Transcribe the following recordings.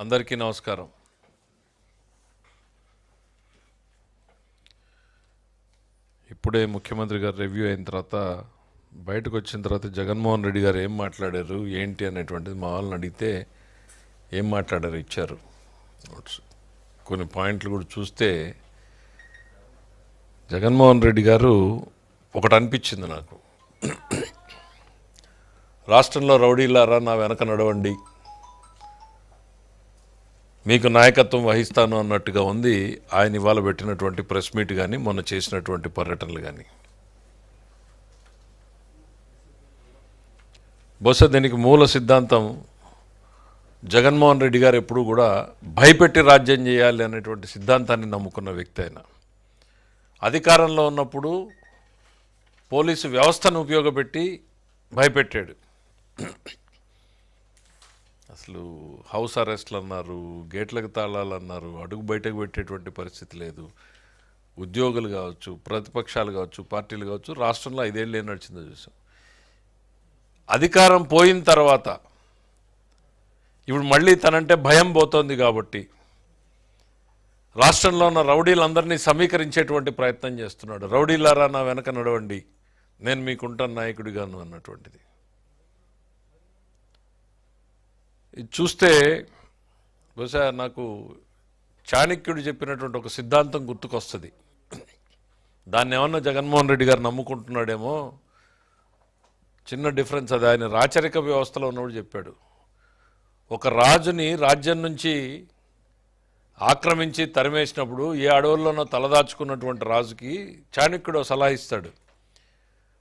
అందరికీ నమస్కారం. ఇప్పుడే ముఖ్యమంత్రి గారు రివ్యూ అయిన తర్వాత బయటకు వచ్చిన తర్వాత జగన్మోహన్ రెడ్డి గారు ఏం మాట్లాడారు ఏంటి అనేటువంటిది మా వాళ్ళని అడిగితే ఏం మాట్లాడారు ఇచ్చారు. కొన్ని పాయింట్లు కూడా చూస్తే జగన్మోహన్ రెడ్డి గారు ఒకటి అనిపించింది నాకు, రాష్ట్రంలో రౌడీలారా నా వెనక నడవండి, మీకు నాయకత్వం వహిస్తాను అన్నట్టుగా ఉంది ఆయన ఇవాళ పెట్టినటువంటి ప్రెస్ మీట్ కానీ మొన్న చేసినటువంటి పర్యటనలు కానీ. బహుశా దీనికి మూల సిద్ధాంతం జగన్మోహన్ రెడ్డి గారు ఎప్పుడూ కూడా భయపెట్టి రాజ్యం చేయాలి అనేటువంటి సిద్ధాంతాన్ని నమ్ముకున్న వ్యక్తి ఆయన. అధికారంలో ఉన్నప్పుడు పోలీసు వ్యవస్థను ఉపయోగపెట్టి భయపెట్టాడు. అసలు హౌస్ అరెస్ట్లు అన్నారు, గేట్లకు తాళాలు అన్నారు, అడుగు బయటకు పెట్టేటువంటి పరిస్థితి లేదు. ఉద్యోగులు కావచ్చు, ప్రతిపక్షాలు కావచ్చు, పార్టీలు కావచ్చు, రాష్ట్రంలో 5 ఏళ్ళు ఏం నడిచిందో చూసాం. అధికారం పోయిన తర్వాత ఇప్పుడు మళ్ళీ తనంటే భయం పోతోంది కాబట్టి రాష్ట్రంలో ఉన్న రౌడీలందరినీ సమీకరించేటువంటి ప్రయత్నం చేస్తున్నాడు. రౌడీలారా నా వెనక నడవండి, నేను మీకుంటాను నాయకుడిగాను అన్నటువంటిది. ఇది చూస్తే బహుశా నాకు చాణక్యుడు చెప్పినటువంటి ఒక సిద్ధాంతం గుర్తుకొస్తుంది. దాన్ని ఏమన్నా జగన్మోహన్ రెడ్డి గారు నమ్ముకుంటున్నాడేమో. చిన్న డిఫరెన్స్ అది. ఆయన రాచరిక వ్యవస్థలో ఉన్నప్పుడు చెప్పాడు, ఒక రాజుని రాజ్యం నుంచి ఆక్రమించి తరిమేసినప్పుడు ఏ అడవుల్లోనో తలదాచుకున్నటువంటి రాజుకి చాణక్యుడు సలహా ఇస్తాడు,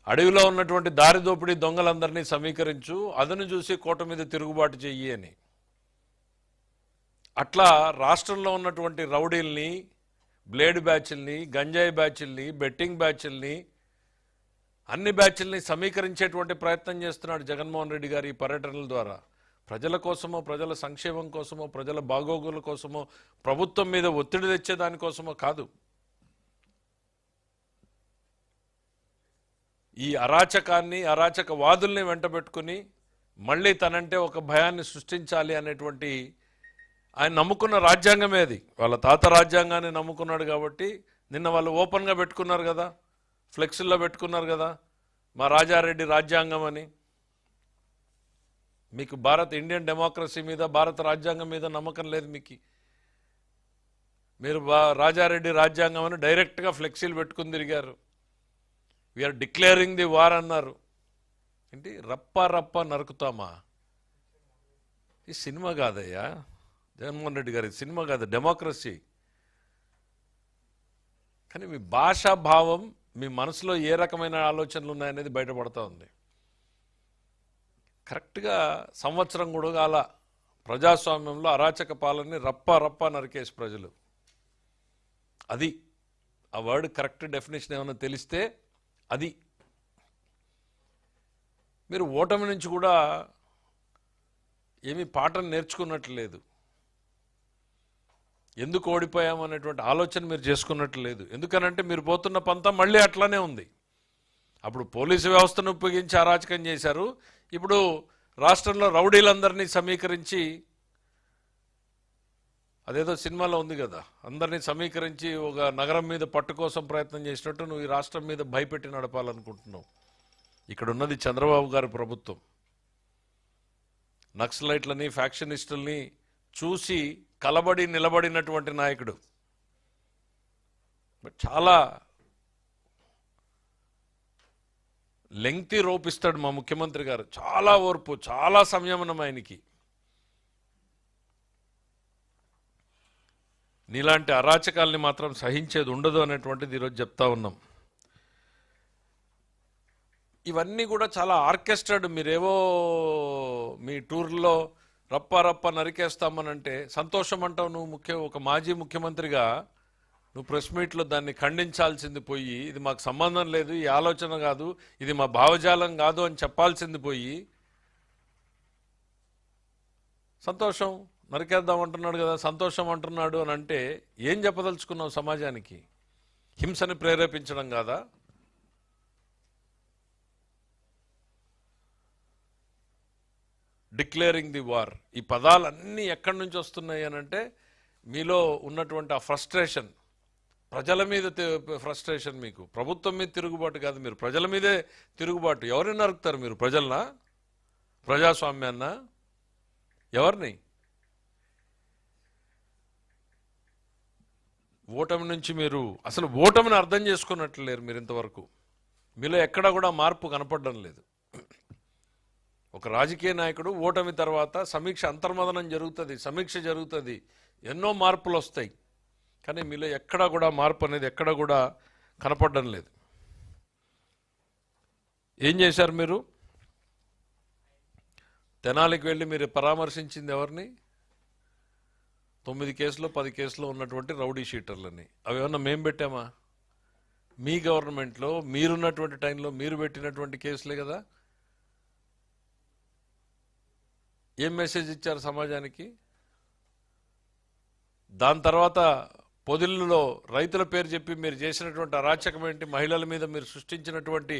అడవిలో ఉన్నటువంటి దారిదోపిడీ దొంగలందరినీ సమీకరించు, అదను చూసి కోట మీద తిరుగుబాటు చెయ్యి అని. అట్లా రాష్ట్రంలో ఉన్నటువంటి రౌడీల్ని, బ్లేడ్ బ్యాచ్ల్ని, గంజాయి బ్యాచ్ల్ని, బెట్టింగ్ బ్యాచ్ల్ని, అన్ని బ్యాచ్ల్ని సమీకరించేటువంటి ప్రయత్నం చేస్తున్నాడు జగన్మోహన్ రెడ్డి గారు ఈ పర్యటనల ద్వారా. ప్రజల కోసమో, ప్రజల సంక్షేమం కోసమో, ప్రజల బాగోగుల కోసమో, ప్రభుత్వం మీద ఒత్తిడి తెచ్చేదానికోసమో కాదు. ఈ అరాచకాన్ని, అరాచకవాదుల్ని వెంటబెట్టుకుని మళ్ళీ తనంటే ఒక భయాన్ని సృష్టించాలి అనేటువంటి ఆయన నమ్ముకున్న రాజ్యాంగమే అది. వాళ్ళ తాత రాజ్యాంగాన్ని నమ్ముకున్నాడు కాబట్టి నిన్న వాళ్ళు ఓపెన్గా పెట్టుకున్నారు కదా, ఫ్లెక్సీల్లో పెట్టుకున్నారు కదా, మా రాజారెడ్డి రాజ్యాంగం అని. మీకు ఇండియన్ డెమోక్రసీ మీద, భారత రాజ్యాంగం మీద నమ్మకం లేదు మీకు. మీరు రాజారెడ్డి రాజ్యాంగం అని డైరెక్ట్గా ఫ్లెక్సీలు పెట్టుకుని తిరిగారు. వీఆర్ డిక్లేరింగ్ ది వార్ అన్నారు. ఏంటి రప్ప రప్ప నరుకుతామా? ఈ సినిమా కాదయ్యా జగన్మోహన్ రెడ్డి గారి, సినిమా కాదు, డెమోక్రసీ. కానీ మీ భాషా భావం, మీ మనసులో ఏ రకమైన ఆలోచనలు ఉన్నాయనేది బయటపడతా ఉంది. కరెక్ట్గా సంవత్సరం కూడా కాల ప్రజాస్వామ్యంలో అరాచక పాలనని రప్ప రప్ప నరికేసి ప్రజలు. అది ఆ వర్డ్ కరెక్ట్ డెఫినేషన్ ఏమైనా తెలిస్తే అది. మీరు ఓటమి నుంచి కూడా ఏమీ పాఠం నేర్చుకున్నట్లు లేదు. ఎందుకు ఓడిపోయామనేటువంటి ఆలోచన మీరు చేసుకున్నట్లు లేదు. ఎందుకనంటే మీరు పోతున్న పంతం మళ్ళీ అట్లానే ఉంది. అప్పుడు పోలీసు వ్యవస్థను ఉపయోగించి అరాచకం చేశారు. ఇప్పుడు రాష్ట్రంలో రౌడీలందరినీ సమీకరించి, అదేదో సినిమాలో ఉంది కదా, అందరినీ సమీకరించి ఒక నగరం మీద పట్టు కోసం ప్రయత్నం చేసినట్టు నువ్వు ఈ రాష్ట్రం మీద భయపెట్టి నడపాలనుకుంటున్నావు. ఇక్కడ ఉన్నది చంద్రబాబు గారి ప్రభుత్వం. నక్సలైట్లని, ఫ్యాక్షనిస్టుల్ని చూసి కలబడి నిలబడినటువంటి నాయకుడు. బట్ చాలా లెంగ్తీ రోపిస్తాడు మా ముఖ్యమంత్రి గారు. చాలా ఓర్పు, చాలా సంయమనం ఆయనకి. నీలాంటి అరాచకాల్ని మాత్రం సహించేది ఉండదు అనేటువంటిది ఈరోజు చెప్తా ఉన్నాం. ఇవన్నీ కూడా చాలా ఆర్కెస్ట్రాడ్. మీరేవో మీ టూర్లో రప్ప రప్ప నరికేస్తామనంటే సంతోషం అంటావు నువ్వు. ఒక మాజీ ముఖ్యమంత్రిగా నువ్వు ప్రెస్ మీట్లో దాన్ని ఖండించాల్సింది పోయి, ఇది మాకు సంబంధం లేదు, ఈ ఆలోచన కాదు, ఇది మా భావజాలం కాదు అని చెప్పాల్సింది పోయి, సంతోషం నరికేద్దాం అంటున్నాడు కదా, సంతోషం అంటున్నాడు అని అంటే ఏం చెప్పదలుచుకున్నావు సమాజానికి? హింసని ప్రేరేపించడం కాదా? డిక్లేరింగ్ ది వార్, ఈ పదాలన్నీ ఎక్కడి నుంచి వస్తున్నాయి అని అంటే మీలో ఉన్నటువంటి ఆ ఫ్రస్ట్రేషన్, ప్రజల మీద ఫ్రస్ట్రేషన్, మీకు ప్రభుత్వం మీద తిరుగుబాటు కాదు, మీరు ప్రజల మీదే తిరుగుబాటు. ఎవరిని నరుకుతారు మీరు? ప్రజలనా? ప్రజాస్వామ్యాన్నా? ఎవరిని? ఓటమి నుంచి మీరు అసలు ఓటమిని అర్థం చేసుకున్నట్లు లేరు మీరు ఇంతవరకు. మీలో ఎక్కడా కూడా మార్పు కనపడడం లేదు. ఒక రాజకీయ నాయకుడు ఓటమి తర్వాత సమీక్ష, అంతర్మదనం జరుగుతుంది, సమీక్ష జరుగుతుంది, ఎన్నో మార్పులు వస్తాయి. కానీ మీలో ఎక్కడా కూడా మార్పు అనేది ఎక్కడా కూడా కనపడడం లేదు. ఏం చేశారు మీరు? తెనాలికి వెళ్ళి మీరు పరామర్శించింది ఎవరిని? 9 కేసులు 10 కేసులు ఉన్నటువంటి రౌడీ షీటర్లని. అవి ఏమన్నా మేము పెట్టామా? మీ గవర్నమెంట్లో మీరున్నటువంటి టైంలో మీరు పెట్టినటువంటి కేసులే కదా. ఏం మెసేజ్ ఇచ్చారు సమాజానికి? దాని తర్వాత పొదిళ్ళలో రైతుల పేరు చెప్పి మీరు చేసినటువంటి అరాచకం ఏంటి? మహిళల మీద మీరు సృష్టించినటువంటి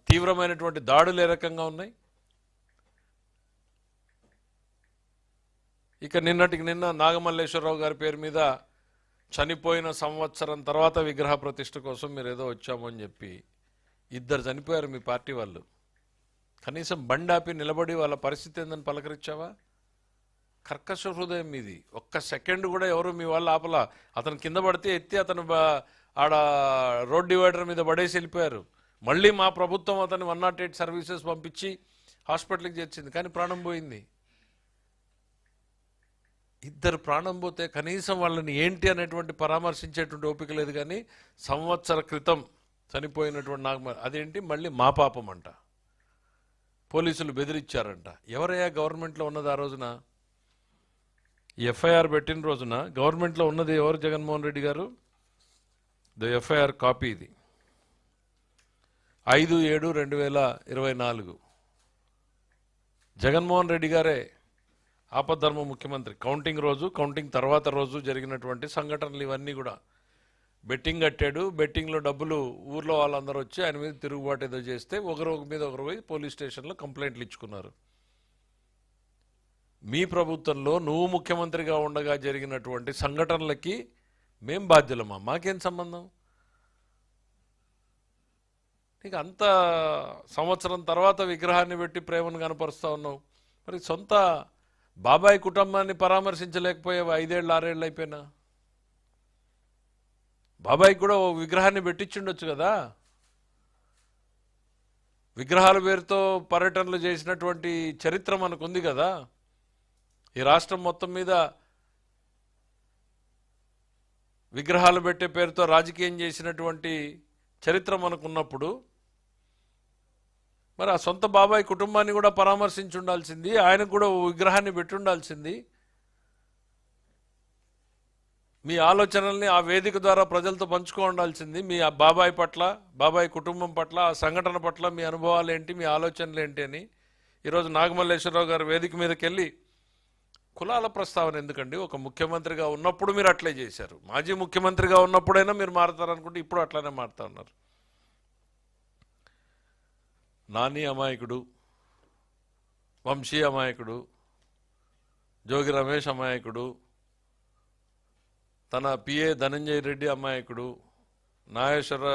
తీవ్రమైనటువంటి దాడులు ఏ రకంగా ఉన్నాయి? ఇక నిన్నటికి నిన్న నాగమల్లేశ్వరరావు గారి పేరు మీద చనిపోయిన సంవత్సరం తర్వాత విగ్రహ ప్రతిష్ఠ కోసం మీరు ఏదో వచ్చామని చెప్పి 2 చనిపోయారు మీ పార్టీ వాళ్ళు. కనీసం బండాపి నిలబడి వాళ్ళ పరిస్థితి ఏందని పలకరించావా? కర్కశ హృదయం మీది. ఒక్క సెకండ్ కూడా ఎవరు మీ వాళ్ళు ఆపలా. అతను కింద పడితే ఎత్తి అతను ఆడ రోడ్ డివైడర్ మీద పడేసి వెళ్ళిపోయారు. మళ్ళీ మా ప్రభుత్వం అతను 108 సర్వీసెస్ పంపించి హాస్పిటల్కి చేర్చింది, కానీ ప్రాణం పోయింది. 2 ప్రాణం పోతే కనీసం వాళ్ళని ఏంటి అనేటువంటి పరామర్శించేటువంటి ఓపిక లేదు. కానీ సంవత్సర క్రితం చనిపోయినటువంటి అదేంటి మళ్ళీ మా పాపం అంట. పోలీసులు బెదిరించారంట. ఎవరయ్యా గవర్నమెంట్లో ఉన్నది ఆ రోజున? ఎఫ్ఐఆర్ పెట్టిన రోజున గవర్నమెంట్లో ఉన్నది ఎవరు? జగన్మోహన్ రెడ్డి గారు. ద ఎఫ్ఐఆర్ కాపీ ఇది. 5/7/2024 జగన్మోహన్ రెడ్డి గారే ఆపద్ధర్మ ముఖ్యమంత్రి. కౌంటింగ్ రోజు, కౌంటింగ్ తర్వాత రోజు జరిగినటువంటి సంఘటనలు ఇవన్నీ కూడా. బెట్టింగ్ కట్టాడు, బెట్టింగ్లో డబ్బులు ఊర్లో వాళ్ళందరూ వచ్చి ఆయన మీద తిరుగుబాటు ఏదో చేస్తే ఒకరు మీద ఒకరు పోయి పోలీస్ స్టేషన్లో కంప్లైంట్లు ఇచ్చుకున్నారు. మీ ప్రభుత్వంలో నువ్వు ముఖ్యమంత్రిగా ఉండగా జరిగినటువంటి సంఘటనలకి మేం బాధ్యులమా? మాకేం సంబంధం? నీకు అంత సంవత్సరం తర్వాత విగ్రహాన్ని పెట్టి ప్రేమను కనపరుస్తూ ఉన్నావు. మరి సొంత బాబాయ్ కుటుంబాన్ని పరామర్శించలేకపోయావు. 5 ఏళ్ళు 6 ఏళ్ళు అయిపోయినా బాబాయ్కి కూడా ఓ విగ్రహాన్ని పెట్టించుండొచ్చు కదా. విగ్రహాల పేరుతో పర్యటనలు చేసినటువంటి చరిత్ర మనకు ఉంది కదా. ఈ రాష్ట్రం మొత్తం మీద విగ్రహాలు పెట్టే పేరుతో రాజకీయం చేసినటువంటి చరిత్ర మనకున్నప్పుడు మరి ఆ సొంత బాబాయ్ కుటుంబాన్ని కూడా పరామర్శించి ఉండాల్సింది, ఆయనకు కూడా విగ్రహాన్ని పెట్టి ఉండాల్సింది. మీ ఆలోచనల్ని ఆ వేదిక ద్వారా ప్రజలతో పంచుకో ఉండాల్సింది. మీ బాబాయ్ పట్ల, బాబాయ్ కుటుంబం పట్ల, ఆ సంఘటన పట్ల మీ అనుభవాలు ఏంటి, మీ ఆలోచనలు ఏంటి అని. ఈరోజు నాగమల్లేశ్వరరావు గారు వేదిక మీదకి వెళ్ళి కులాల ప్రస్తావన ఎందుకండి? ఒక ముఖ్యమంత్రిగా ఉన్నప్పుడు మీరు అట్లే చేశారు. మాజీ ముఖ్యమంత్రిగా ఉన్నప్పుడైనా మీరు మారుతారనుకుంటే ఇప్పుడు అట్లానే మారుతా ఉన్నారు. నాని అమాయకుడు, వంశీ అమాయకుడు, జోగి రమేష్ అమాయకుడు, తన పిఏ ధనంజయ రెడ్డి అమాయకుడు, నాగేశ్వర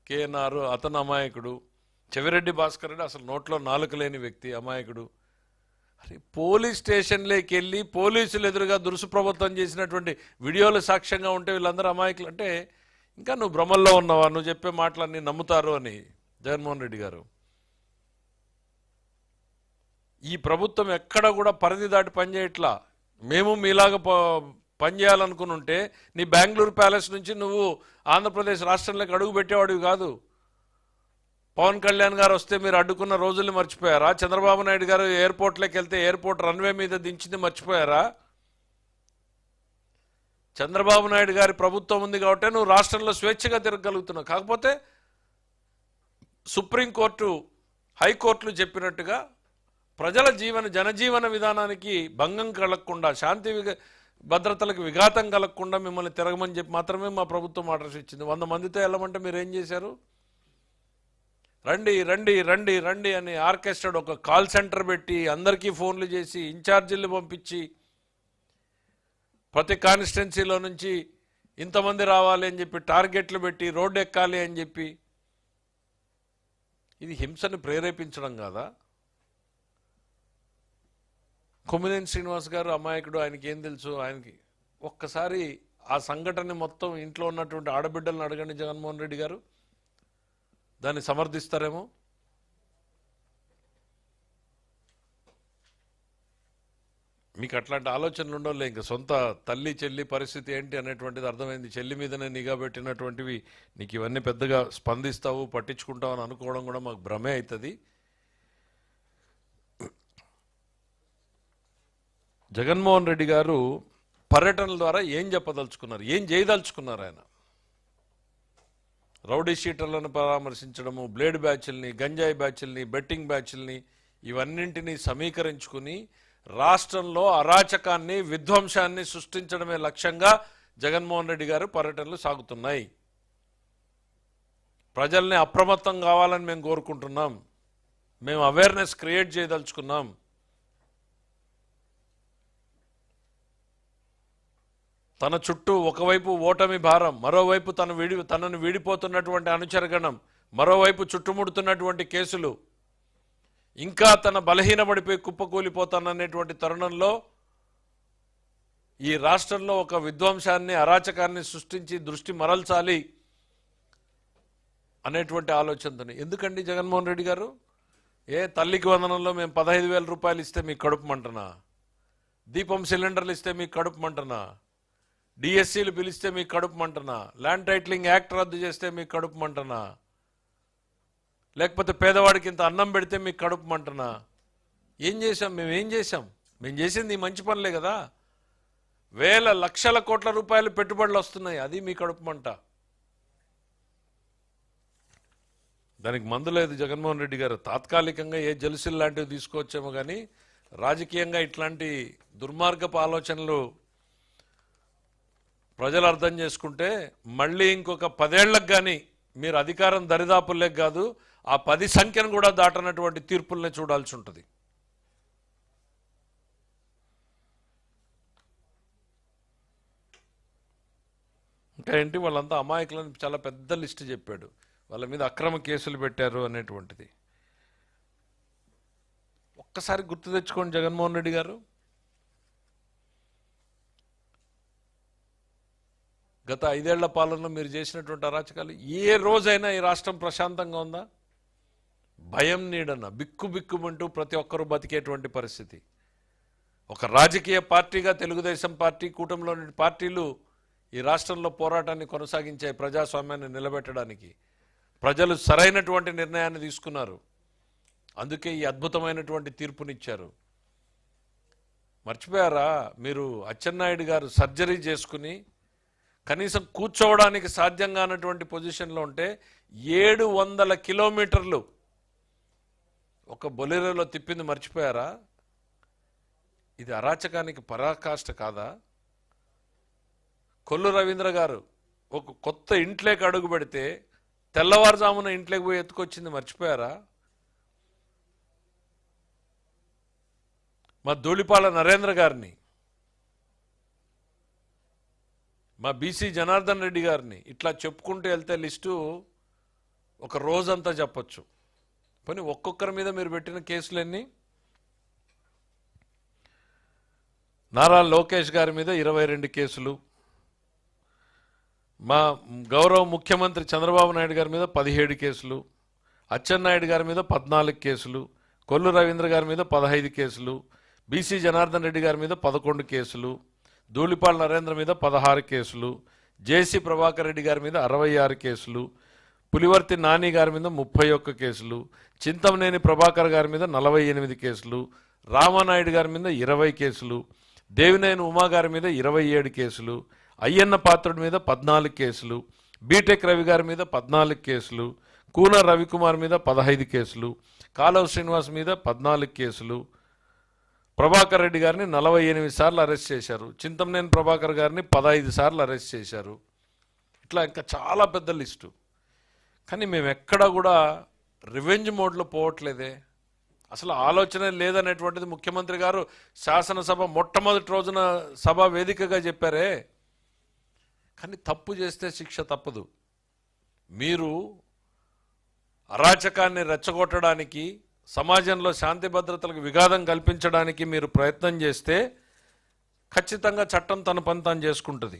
కేఎన్ఆర్ అతను అమాయకుడు, చెవిరెడ్డి భాస్కర్ రెడ్డి అసలు నోట్లో నాలుక లేని వ్యక్తి అమాయకుడు. అరే పోలీస్ స్టేషన్లోకి వెళ్ళి పోలీసులు ఎదురుగా దురుసు ప్రభుత్వం చేసినటువంటి వీడియోలు సాక్ష్యంగా ఉంటే వీళ్ళందరూ అమాయకులు అంటే ఇంకా నువ్వు భ్రమల్లో ఉన్నావా? నువ్వు చెప్పే మాటలన్నీ నమ్ముతారు అని జగన్మోహన్ రెడ్డి గారు. ఈ ప్రభుత్వం ఎక్కడ కూడా పరిధి దాటి పనిచేయట్లా. మేము మీలాగా పనిచేయాలనుకుని ఉంటే నీ బెంగళూరు ప్యాలెస్ నుంచి నువ్వు ఆంధ్రప్రదేశ్ రాష్ట్రంలోకి అడుగు పెట్టేవాడివి కాదు. పవన్ కళ్యాణ్ గారు వస్తే మీరు అడ్డుకున్న రోజుల్ని మర్చిపోయారా? చంద్రబాబు నాయుడు గారు ఎయిర్పోర్ట్లోకి వెళ్తే ఎయిర్పోర్ట్ రన్వే మీద దించింది మర్చిపోయారా? చంద్రబాబు నాయుడు గారి ప్రభుత్వం ఉంది కాబట్టి నువ్వు రాష్ట్రంలో స్వేచ్ఛగా తిరగలుగుతున్నావు. కాకపోతే సుప్రీంకోర్టు, హైకోర్టులు చెప్పినట్టుగా ప్రజల జనజీవన విధానానికి భంగం కలగకుండా, శాంతి భద్రతలకు విఘాతం కలగకుండా మిమ్మల్ని తిరగమని చెప్పి మాత్రమే మా ప్రభుత్వం ఆర్డర్స్ ఇచ్చింది. 100 మందితో వెళ్ళమంటే మీరు ఏం చేశారు? రండి రండి రండి రండి అని ఆర్కెస్ట్రా ఒక కాల్ సెంటర్ పెట్టి అందరికీ ఫోన్లు చేసి ఇన్ఛార్జీలు పంపించి ప్రతి కాన్స్టిట్యున్సీలో నుంచి ఇంతమంది రావాలి అని చెప్పి టార్గెట్లు పెట్టి రోడ్డు ఎక్కాలి అని చెప్పి ఇది హింసను ప్రేరేపించడం కాదా? కొమ్మినేని శ్రీనివాస్ గారు అమాయకుడు, ఆయనకి ఏం తెలుసు? ఆయనకి ఒక్కసారి ఆ సంఘటన మొత్తం ఇంట్లో ఉన్నటువంటి ఆడబిడ్డలను అడగండి జగన్మోహన్ రెడ్డి గారు, దాన్ని సమర్థిస్తారేమో. మీకు అట్లాంటి ఆలోచనలు ఉండవులే. ఇంకా సొంత తల్లి చెల్లి పరిస్థితి ఏంటి అనేటువంటిది అర్థమైంది. చెల్లి మీదనే నిఘా పెట్టినటువంటివి నీకు ఇవన్నీ పెద్దగా స్పందిస్తావు పట్టించుకుంటావు అని అనుకోవడం కూడా మాకు భ్రమే అవుతుంది. జగన్మోహన్ రెడ్డి గారు పర్యటనల ద్వారా ఏం చెప్పదలుచుకున్నారు, ఏం చేయదలుచుకున్నారు? ఆయన రౌడీ షీటర్లను పరామర్శించడము, బ్లేడ్ బ్యాచ్ల్ని, గంజాయి బ్యాచ్ల్ని, బెట్టింగ్ బ్యాచ్ల్ని ఇవన్నింటినీ సమీకరించుకుని రాష్ట్రంలో అరాచకాన్ని విధ్వంసాన్ని సృష్టించడమే లక్ష్యంగా జగన్మోహన్ రెడ్డి గారు పర్యటనలు సాగుతున్నాయి. ప్రజల్ని అప్రమత్తం కావాలని మేము కోరుకుంటున్నాం. మేము అవేర్నెస్ క్రియేట్ చేయదలుచుకున్నాం. తన చుట్టూ ఒకవైపు ఓటమి భారం, మరోవైపు తనను వీడిపోతున్నటువంటి అనుచరగణం, మరోవైపు చుట్టుముడుతున్నటువంటి కేసులు, ఇంకా తన బలహీనపడిపోయి కుప్పకూలిపోతాననేటువంటి తరుణంలో ఈ రాష్ట్రంలో ఒక విధ్వంసాన్ని అరాచకాన్ని సృష్టించి దృష్టి మరల్చాలి అనేటువంటి ఆలోచనతోని. ఎందుకండి జగన్మోహన్ రెడ్డి గారు? తల్లికి వందనంలో మేము 15,000 రూపాయలు ఇస్తే మీకు కడుపు మంటనా? దీపం సిలిండర్లు ఇస్తే మీకు కడుపు మంటనా? డిఎస్సీలు పిలిస్తే మీకు కడుపు మంటనా? ల్యాండ్ టైటిలింగ్ యాక్ట్ రద్దు చేస్తే మీకు కడుపు మంటనా? లేకపోతే పేదవాడికి ఇంత అన్నం పెడితే మీకు కడుపు మంటనా? ఏం చేశాం? మేమేం చేశాం? మేము చేసింది మంచి పనులే కదా. వేల లక్షల కోట్ల రూపాయలు పెట్టుబడులు వస్తున్నాయి, అది మీ కడుపు మంట. దానికి మందు లేదు జగన్మోహన్ రెడ్డి గారు. తాత్కాలికంగా ఏ జలుసులు లాంటివి తీసుకోవచ్చేమో కానీ రాజకీయంగా ఇట్లాంటి దుర్మార్గపు ఆలోచనలు ప్రజలు అర్థం చేసుకుంటే మళ్ళీ ఇంకొక 10 ఏళ్లకు కానీ మీరు అధికారం దరిదాపుల్లేక కాదు, ఆ 10 సంఖ్యను కూడా దాటనటువంటి తీర్పుల్ని చూడాల్సి ఉంటుంది. ఇంకా ఏంటి, వాళ్ళంతా అమాయకులని చాలా పెద్ద లిస్టు చెప్పాడు. వాళ్ళ మీద అక్రమ కేసులు పెట్టారు అనేటువంటిది. ఒక్కసారి గుర్తు తెచ్చుకోండి జగన్మోహన్ రెడ్డి గారు. గత 5 ఏళ్ల పాలనలో మీరు చేసినటువంటి అరాచకాలు ఏ రోజైనా ఈ రాష్ట్రం ప్రశాంతంగా ఉందా? భయం నీడన్న బిక్కుబిక్కుమంటూ ప్రతి ఒక్కరూ బతికేటువంటి పరిస్థితి. ఒక రాజకీయ పార్టీగా తెలుగుదేశం పార్టీ, కూటమిలోని పార్టీలు ఈ రాష్ట్రంలో పోరాటాన్ని కొనసాగించాయి. ప్రజాస్వామ్యాన్ని నిలబెట్టడానికి ప్రజలు సరైనటువంటి నిర్ణయాన్ని తీసుకున్నారు. అందుకే ఈ అద్భుతమైనటువంటి తీర్పునిచ్చారు. మర్చిపోయారా? మీరు అచ్చెన్నాయుడు గారు సర్జరీ చేసుకుని కనీసం కూర్చోవడానికి సాధ్యం కానటువంటి పొజిషన్లో ఉంటే 700 కిలోమీటర్లు ఒక బొలెరోలో తిప్పింది మర్చిపోయారా? ఇది అరాచకానికి పరాకాష్ట కాదా? కొల్లు రవీంద్ర గారు ఒక కొత్త ఇంట్లోకి అడుగు పెడితే తెల్లవారుజామున ఇంట్లోకి పోయి ఎత్తుకొచ్చింది మర్చిపోయారా? మా ధూళిపాల నరేంద్ర గారిని, మా బీసీ జనార్దన్ రెడ్డి గారిని, ఇట్లా చెప్పుకుంటూ వెళ్తే లిస్టు ఒక రోజంతా చెప్పచ్చు. కానీ ఒక్కొక్కరి మీద మీరు పెట్టిన కేసులన్నీ, నారా లోకేష్ గారి మీద 22 కేసులు, మా గౌరవ ముఖ్యమంత్రి చంద్రబాబు నాయుడు గారి మీద 17 కేసులు, అచ్చెన్నాయుడు గారి మీద 14 కేసులు, కొల్లు రవీంద్ర గారి మీద 15 కేసులు, బీసీ జనార్దన్ రెడ్డి గారి మీద 11 కేసులు, ధూళిపాల నరేంద్ర మీద 16 కేసులు, జేసీ ప్రభాకర్ రెడ్డి గారి మీద 66 కేసులు, పులివర్తి నాని గారి మీద 31 కేసులు, చింతమనేని ప్రభాకర్ గారి మీద 48 కేసులు, రామానాయుడు గారి మీద 20 కేసులు, దేవినేని ఉమా గారి మీద 27 కేసులు, అయ్యన్న పాత్రుడి మీద 14 కేసులు, బీటెక్ రవి గారి మీద 14 కేసులు, కూన రవికుమార్ మీద 15 కేసులు, కాలవ శ్రీనివాస్ మీద 14 కేసులు, ప్రభాకర్ రెడ్డి గారిని 48 సార్లు అరెస్ట్ చేశారు, చింతమనేని ప్రభాకర్ గారిని 15 సార్లు అరెస్ట్ చేశారు. ఇట్లా ఇంకా చాలా పెద్ద లిస్టు. కానీ మేము ఎక్కడా కూడా రివెంజ్ మోడ్లో పోవట్లేదే, అసలు ఆలోచన లేదనేటువంటిది ముఖ్యమంత్రి గారు శాసనసభ మొట్టమొదటి రోజున సభ వేదికగా చెప్పారే. కానీ తప్పు చేస్తే శిక్ష తప్పదు. మీరు అరాచకాన్ని రెచ్చగొట్టడానికి, సమాజంలో శాంతి భద్రతలకు విఘాతం కల్పించడానికి మీరు ప్రయత్నం చేస్తే ఖచ్చితంగా చట్టం తన పని తాను చేసుకుంటుంది.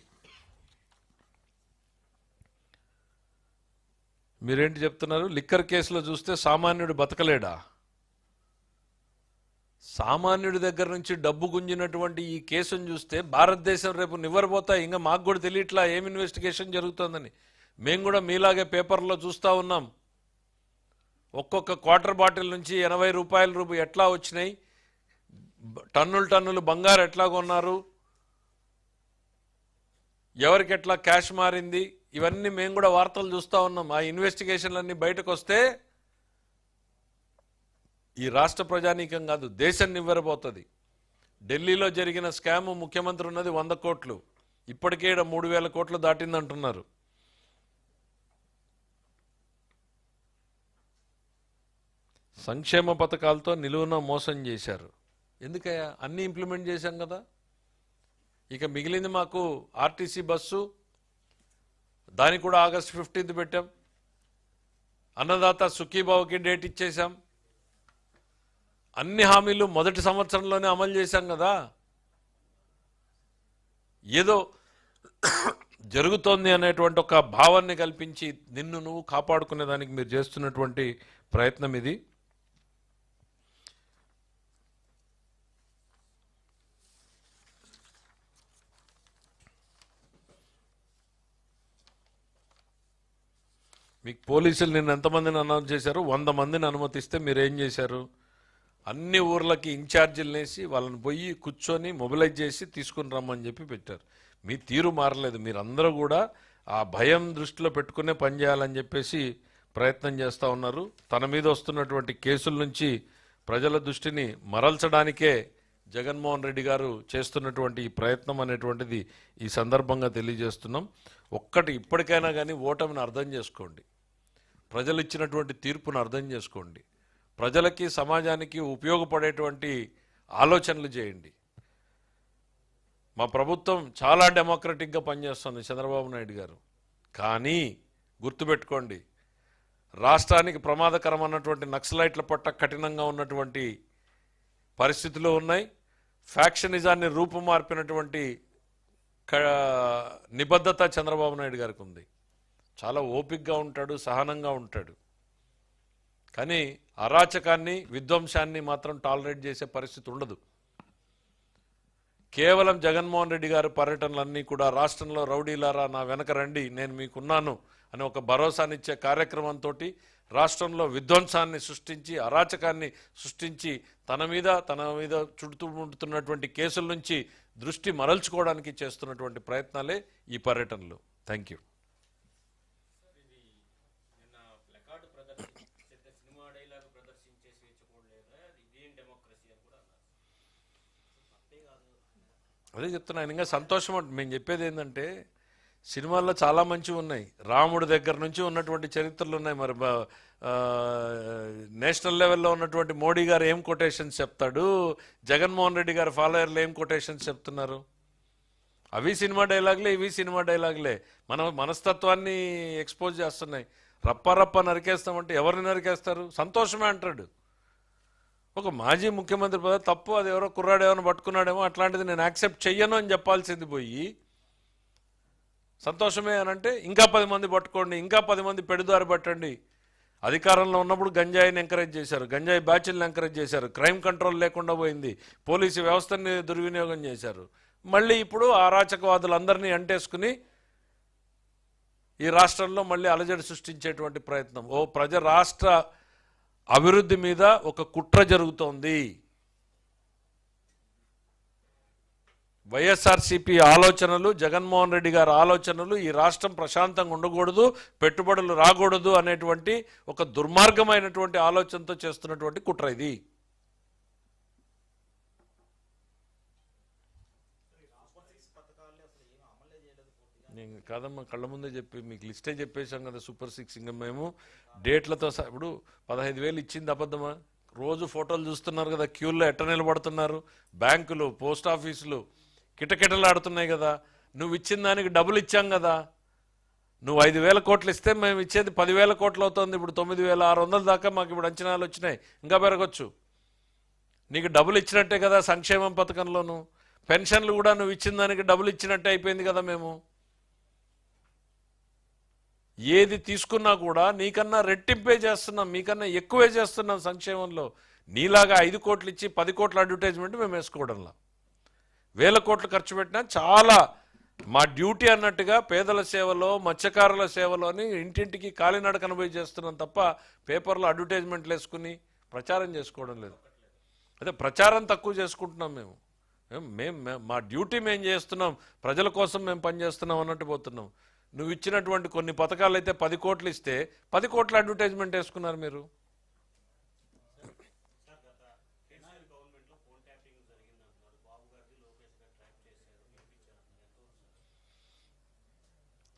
మీరేంటి చెప్తున్నారు? లిక్కర్ కేసులో చూస్తే సామాన్యుడు బతకలేడా? సామాన్యుడి దగ్గర నుంచి డబ్బు గుంజినటువంటి ఈ కేసును చూస్తే భారతదేశం రేపు నివ్వరపోతా. ఇంకా మాకు కూడా తెలియట్లా ఏం ఇన్వెస్టిగేషన్ జరుగుతుందని. మేము కూడా మీలాగే పేపర్లో చూస్తూ ఉన్నాం. ఒక్కొక్క క్వార్టర్ బాటిల్ నుంచి 80 రూపాయలు ఎట్లా వచ్చినాయి, టన్నులు బంగారు ఎట్లా కొన్నారు, ఎవరికి ఎట్లా క్యాష్ మారింది, ఇవన్నీ మేము కూడా వార్తలు చూస్తూ ఉన్నాం. ఆ ఇన్వెస్టిగేషన్లన్నీ బయటకు వస్తే ఈ రాష్ట్ర ప్రజానీకం కాదు, దేశం నివ్వెరబోతుంది. ఢిల్లీలో జరిగిన స్కామ్ ముఖ్యమంత్రి ఉన్నది 100 కోట్లు, ఇప్పటికే 3,000 కోట్లు దాటిందంటున్నారు. సంక్షేమ పథకాలతో నిలువున మోసం చేశారు. ఎందుకయ్యా? అన్నీ ఇంప్లిమెంట్ చేశాం కదా. ఇక మిగిలింది మాకు ఆర్టీసీ బస్సు, దానికి కూడా ఆగస్టు 15th పెట్టాం. అన్నదాత సుఖీభావకి డేట్ ఇచ్చేశాం. అన్ని హామీలు మొదటి సంవత్సరంలోనే అమలు చేశాం కదా. ఏదో జరుగుతోంది అనేటువంటి ఒక భావాన్ని కల్పించి నిన్ను నువ్వు కాపాడుకునే దానికి మీరు చేస్తున్నటువంటి ప్రయత్నం ఇది. మీకు పోలీసులు నిన్న ఎంతమందిని అనౌన్స్ చేశారు? 100 మందిని అనుమతిస్తే మీరు ఏం చేశారు? అన్ని ఊర్లకి ఇన్ఛార్జీలు వేసి వాళ్ళని పోయి కూర్చొని మొబిలైజ్ చేసి తీసుకుని రమ్మని చెప్పి పెట్టారు. మీ తీరు మారలేదు. మీరందరూ కూడా ఆ భయం దృష్టిలో పెట్టుకునే పనిచేయాలని చెప్పేసి ప్రయత్నం చేస్తూ ఉన్నారు. తన మీద వస్తున్నటువంటి కేసుల నుంచి ప్రజల దృష్టిని మరల్చడానికే జగన్మోహన్ రెడ్డి గారు చేస్తున్నటువంటి ఈ ప్రయత్నం అనేటువంటిది ఈ సందర్భంగా తెలియజేస్తున్నాం. ఒక్కటి ఇప్పటికైనా కానీ ఓటమిని అర్థం చేసుకోండి. ప్రజలు ఇచ్చినటువంటి తీర్పును అర్థం చేసుకోండి. ప్రజలకి సమాజానికి ఉపయోగపడేటువంటి ఆలోచనలు చేయండి. మా ప్రభుత్వం చాలా డెమోక్రటిక్గా పనిచేస్తుంది చంద్రబాబు నాయుడు గారు. కానీ గుర్తుపెట్టుకోండి, రాష్ట్రానికి ప్రమాదకరం అన్నటువంటి నక్సలైట్ల పట్ల కఠినంగా ఉన్నటువంటి పరిస్థితులు ఉన్నాయి. ఫ్యాక్షనిజాన్ని రూపుమార్పినటువంటి నిబద్ధత చంద్రబాబు నాయుడు గారికి ఉంది. చాలా ఓపికగా ఉంటాడు, సహనంగా ఉంటాడు. కానీ అరాచకాన్ని, విధ్వంసాన్ని మాత్రం టాలరేట్ చేసే పరిస్థితి ఉండదు. కేవలం జగన్మోహన్ రెడ్డి గారి పర్యటనలన్నీ కూడా రాష్ట్రంలో రౌడీలారా నా వెనక రండి, నేను మీకున్నాను అని ఒక భరోసానిచ్చే కార్యక్రమంతో రాష్ట్రంలో విధ్వంసాన్ని సృష్టించి, అరాచకాన్ని సృష్టించి తన మీద చుట్టుముడుతున్నటువంటి కేసుల నుంచి దృష్టి మరల్చుకోవడానికి చేస్తున్నటువంటి ప్రయత్నాలే ఈ పర్యటనలు. Thank you. అదే చెప్తున్నా. ఇంకా సంతోషం అంటే మేము చెప్పేది ఏంటంటే, సినిమాల్లో చాలా మంచివి ఉన్నాయి. రాముడి దగ్గర నుంచి ఉన్నటువంటి చరిత్రలు ఉన్నాయి. మరి నేషనల్ లెవెల్లో ఉన్నటువంటి మోడీ గారు ఏం కొటేషన్స్ చెప్తాడు, జగన్మోహన్ రెడ్డి గారు ఫాలోయర్లు ఏం కొటేషన్స్ చెప్తున్నారు. అవి సినిమా డైలాగులే, ఇవి సినిమా డైలాగులే. మన మనస్తత్వాన్ని ఎక్స్పోజ్ చేస్తున్నాయి. రప్ప నరికేస్తామంటే ఎవరిని నరికేస్తారు? సంతోషమే అంటాడు. ఒక మాజీ ముఖ్యమంత్రి పదవి తప్పు, అది ఎవరో కుర్రాడు ఏమైనా పట్టుకున్నాడేమో, అట్లాంటిది నేను యాక్సెప్ట్ చెయ్యను అని చెప్పాల్సింది పోయి సంతోషమే అని అంటే ఇంకా 10 మంది పట్టుకోండి, ఇంకా 10 మంది పెడుదారి పట్టండి. అధికారంలో ఉన్నప్పుడు గంజాయిని ఎంకరేజ్ చేశారు, గంజాయి బ్యాచ్లను ఎంకరేజ్ చేశారు, క్రైమ్ కంట్రోల్ లేకుండా పోయింది, పోలీసు వ్యవస్థని దుర్వినియోగం చేశారు. మళ్ళీ ఇప్పుడు అరాచకవాదులందరినీ అంటేసుకుని ఈ రాష్ట్రంలో మళ్ళీ అలజడి సృష్టించేటువంటి ప్రయత్నం. రాష్ట్ర అభివృద్ధి మీద ఒక కుట్ర జరుగుతోంది. వైఎస్ఆర్సీపీ ఆలోచనలు, జగన్మోహన్ రెడ్డి గారి ఆలోచనలు, ఈ రాష్ట్రం ప్రశాంతంగా ఉండకూడదు, పెట్టుబడులు రాకూడదు అనేటువంటి ఒక దుర్మార్గమైనటువంటి ఆలోచనతో చేస్తున్నటువంటి కుట్ర ఇది. నేను కాదమ్మా, కళ్ళ ముందే చెప్పి మీకు లిస్టే చెప్పేశాం కదా సూపర్ 6. ఇంకా మేము డేట్లతో ఇప్పుడు 15,000 ఇచ్చింది అబద్ధమా? రోజు ఫోటోలు చూస్తున్నారు కదా, క్యూల్లో ఎట్ట నిలబడుతున్నారు, బ్యాంకులు పోస్ట్ ఆఫీసులు కిటకిటలు ఆడుతున్నాయి కదా. నువ్వు ఇచ్చిన దానికి డబ్బులు ఇచ్చాం కదా. నువ్వు 5,000 కోట్లు ఇస్తే మేము ఇచ్చేది 10,000 కోట్లు అవుతుంది. ఇప్పుడు 9,600 దాకా మాకు ఇప్పుడు అంచనాలు వచ్చినాయి, ఇంకా పెరగచ్చు. నీకు డబ్బులు ఇచ్చినట్టే కదా సంక్షేమం పథకంలోను. పెన్షన్లు కూడా నువ్వు ఇచ్చిన దానికి డబ్బులు ఇచ్చినట్టే అయిపోయింది కదా. మేము ఏది తీసుకున్నా కూడా నీకన్నా రెట్టింపే చేస్తున్నాం, మీకన్నా ఎక్కువే చేస్తున్నాం సంక్షేమంలో. నీలాగా 5 కోట్లు ఇచ్చి 10 కోట్ల అడ్వర్టైజ్మెంట్ మేము వేసుకోవడంలా. 1,000 కోట్లు ఖర్చు పెట్టినా చాలా మా డ్యూటీ అన్నట్టుగా పేదల సేవలో, మత్స్యకారుల సేవలో అని ఇంటింటికి కాలినడకన పోయి చేస్తున్నాం తప్ప పేపర్లో అడ్వర్టైజ్మెంట్లు వేసుకుని ప్రచారం చేసుకోవడం లేదు. అదే ప్రచారం తక్కువ చేసుకుంటున్నాం మేము. మా డ్యూటీ మేము చేస్తున్నాం, ప్రజల కోసం మేము పనిచేస్తున్నాం అన్నట్టు పోతున్నాం. నువ్వు ఇచ్చినటువంటి కొన్ని పథకాలు అయితే 10 కోట్లు ఇస్తే 10 కోట్ల అడ్వర్టైజ్మెంట్ వేసుకున్నారు మీరు.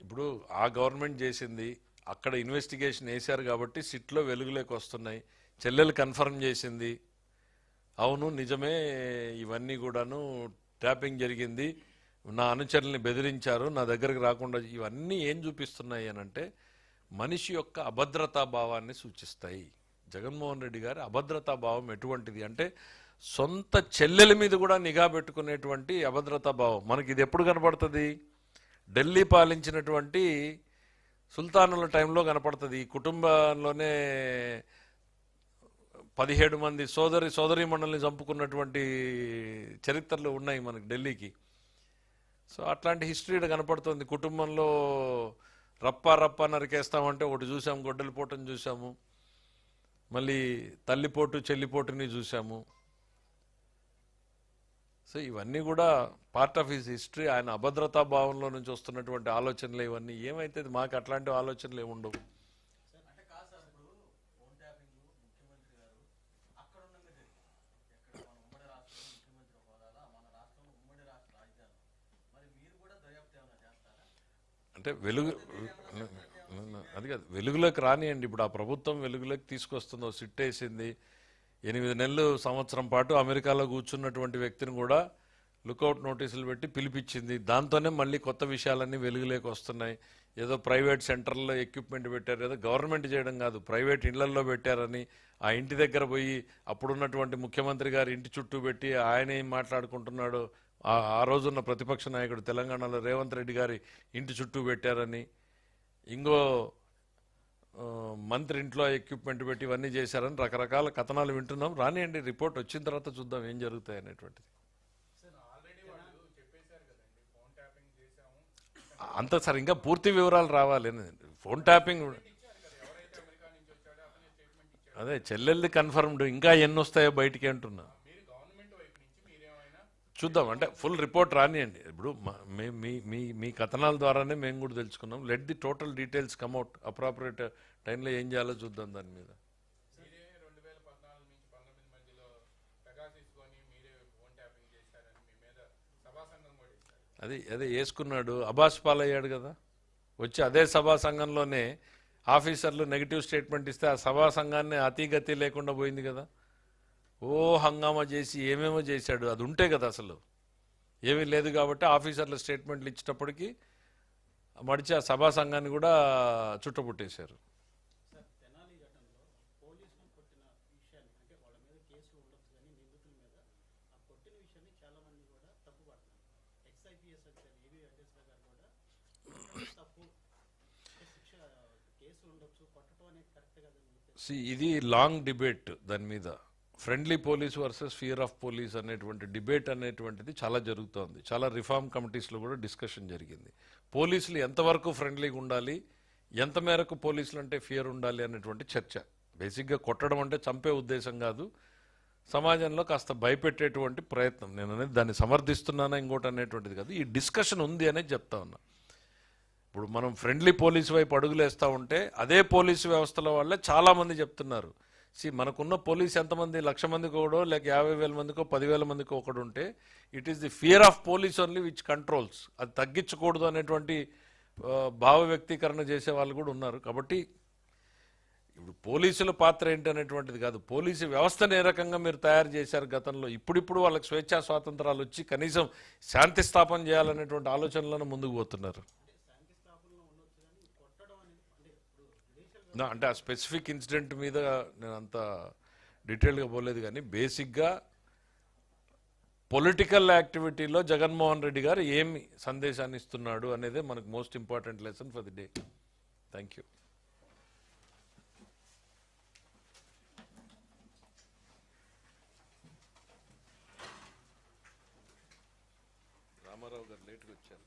ఇప్పుడు ఆ గవర్నమెంట్ చేసింది, అక్కడ ఇన్వెస్టిగేషన్ వేశారు కాబట్టి సిట్లో వెలుగులోకి వస్తున్నాయి. చెల్లెలు కన్ఫర్మ్ చేసింది, అవును నిజమే ఇవన్నీ కూడాను ట్యాపింగ్ జరిగింది, నా అనుచరుల్ని బెదిరించారు, నా దగ్గరికి రాకుండా. ఇవన్నీ ఏం చూపిస్తున్నాయి అని అంటే మనిషి యొక్క అభద్రతా భావాన్ని సూచిస్తాయి. జగన్మోహన్ రెడ్డి గారి అభద్రతా భావం ఎటువంటిది అంటే సొంత చెల్లెల మీద కూడా నిఘా పెట్టుకునేటువంటి అభద్రతా భావం. మనకి ఇది ఎప్పుడు కనపడుతుంది? ఢిల్లీ పాలించినటువంటి సుల్తానుల టైంలో కనపడుతుంది. ఈ కుటుంబంలోనే 17 మంది సోదరీమణుల్ని చంపుకున్నటువంటి చరిత్రలు ఉన్నాయి మనకి ఢిల్లీకి. సో అట్లాంటి హిస్టరీ కనపడుతుంది. కుటుంబంలో రప్ప నరికేస్తామంటే ఒకటి చూసాము, గొడ్డలి పోటుని చూసాము, మళ్ళీ తల్లిపోటు చెల్లిపోటుని చూసాము. సో ఇవన్నీ కూడా పార్ట్ ఆఫ్ హిస్ హిస్టరీ. ఆయన అభద్రతా భావంలో నుంచి వస్తున్నటువంటి ఆలోచనలు ఇవన్నీ. ఏమైతే మాకు అట్లాంటి ఆలోచనలు ఏముండవు. అంటే అది కాదు, వెలుగులోకి రానియండి. ఇప్పుడు ఆ ప్రభుత్వం వెలుగులోకి తీసుకొస్తుందో, సిట్ వేసింది. 8 నెలలు సంవత్సరం పాటు అమెరికాలో కూర్చున్నటువంటి వ్యక్తిని కూడా లుకౌట్ నోటీసులు పెట్టి పిలిపించింది. దాంతోనే మళ్ళీ కొత్త విషయాలన్నీ వెలుగులోకి వస్తున్నాయి. ఏదో ప్రైవేట్ సెంటర్లో ఎక్విప్మెంట్ పెట్టారు, ఏదో గవర్నమెంట్ చేయడం కాదు, ప్రైవేట్ ఇళ్లల్లో పెట్టారని ఆ ఇంటి దగ్గర పోయి అప్పుడున్నటువంటి ముఖ్యమంత్రి గారి ఇంటి చుట్టూ పెట్టి ఆయన ఏం మాట్లాడుకుంటున్నాడు, ఆ రోజున్న ప్రతిపక్ష నాయకుడు తెలంగాణలో రేవంత్ రెడ్డి గారి ఇంటి చుట్టూ పెట్టారని, ఇంకో మంత్రి ఇంట్లో ఎక్విప్మెంట్ పెట్టి ఇవన్నీ చేశారని రకరకాల కథనాలు వింటున్నాం. రానియండి, రిపోర్ట్ వచ్చిన తర్వాత చూద్దాం ఏం జరుగుతాయి అనేటువంటిది. అంత సార్ ఇంకా పూర్తి వివరాలు రావాలి. ఫోన్ ట్యాపింగ్ అదే చెల్లెల్ది కన్ఫర్మ్డ్, ఇంకా ఎన్ని వస్తాయో బయటికి అంటున్నా. చూద్దాం, అంటే ఫుల్ రిపోర్ట్ రానియండి. ఇప్పుడు మీ కథనాల ద్వారానే మేము కూడా తెలుసుకున్నాం. Let the total details come out. Appropriate టైంలో ఏం చేయాలో చూద్దాం దాని మీద. అదే వేసుకున్నాడు, అబాస్ పాలయ్యాడు కదా. వచ్చి అదే సభా సంఘంలోనే ఆఫీసర్లు నెగిటివ్ స్టేట్మెంట్ ఇస్తే ఆ సభా సంఘాన్ని అతిగతి లేకుండా పోయింది కదా. ఓ హంగామా చేసి ఏమేమో చేశాడు. అది ఉంటే కదా, అసలు ఏమీ లేదు కాబట్టి ఆఫీసర్ల స్టేట్మెంట్లు ఇచ్చేటప్పటికి మడిచి ఆ సభా సంఘాన్ని కూడా చుట్టపుట్టేశారు. ఇది లాంగ్ డిబేట్. దాని మీద friendly police versus fear of police అనేటువంటి డిబేట్ అనేటువంటిది చాలా జరుగుతోంది. చాలా రిఫార్మ్ కమిటీస్లో కూడా డిస్కషన్ జరిగింది. పోలీసులు ఎంతవరకు ఫ్రెండ్లీగా ఉండాలి, ఎంత మేరకు పోలీసులు అంటే ఫియర్ ఉండాలి అనేటువంటి చర్చ. బేసిక్గా కొట్టడం అంటే చంపే ఉద్దేశం కాదు, సమాజంలో కాస్త భయపెట్టేటువంటి ప్రయత్నం. నేను అనేది దాన్ని సమర్థిస్తున్నానా ఇంకోటి అనేటువంటిది కాదు, ఈ డిస్కషన్ ఉంది అనేది చెప్తా ఉన్నా. ఇప్పుడు మనం ఫ్రెండ్లీ పోలీసు వైపు అడుగులేస్తూ ఉంటే అదే పోలీసు వ్యవస్థల వాళ్ళే చాలామంది చెప్తున్నారు, మనకున్న పోలీస్ ఎంతమంది, 1,00,000 మందికి ఒకడో లేక 50,000 మందికో 10,000 మందికో ఒకడు ఉంటే it is the fear of police only which controls. అది తగ్గించకూడదు అనేటువంటి భావ వ్యక్తీకరణ చేసే వాళ్ళు కూడా ఉన్నారు. కాబట్టి ఇప్పుడు పోలీసుల పాత్ర ఏంటి అనేటువంటిది కాదు, పోలీసు వ్యవస్థను ఏ రకంగా మీరు తయారు చేశారు గతంలో, ఇప్పుడిప్పుడు వాళ్ళకి స్వేచ్ఛా స్వాతంత్రాలు వచ్చి కనీసం శాంతి స్థాపన చేయాలనేటువంటి ఆలోచనలను ముందుకు పోతున్నారు. అంటే ఆ స్పెసిఫిక్ ఇన్సిడెంట్ మీద నేను అంత డీటెయిల్గా పోలేదు, కానీ బేసిక్గా పొలిటికల్ యాక్టివిటీలో జగన్మోహన్ రెడ్డి గారు ఏమి సందేశాన్ని ఇస్తున్నాడు అనేదే మనకు most important lesson for the day. Thank you. Ramarao గారు లేట్గా వచ్చారు.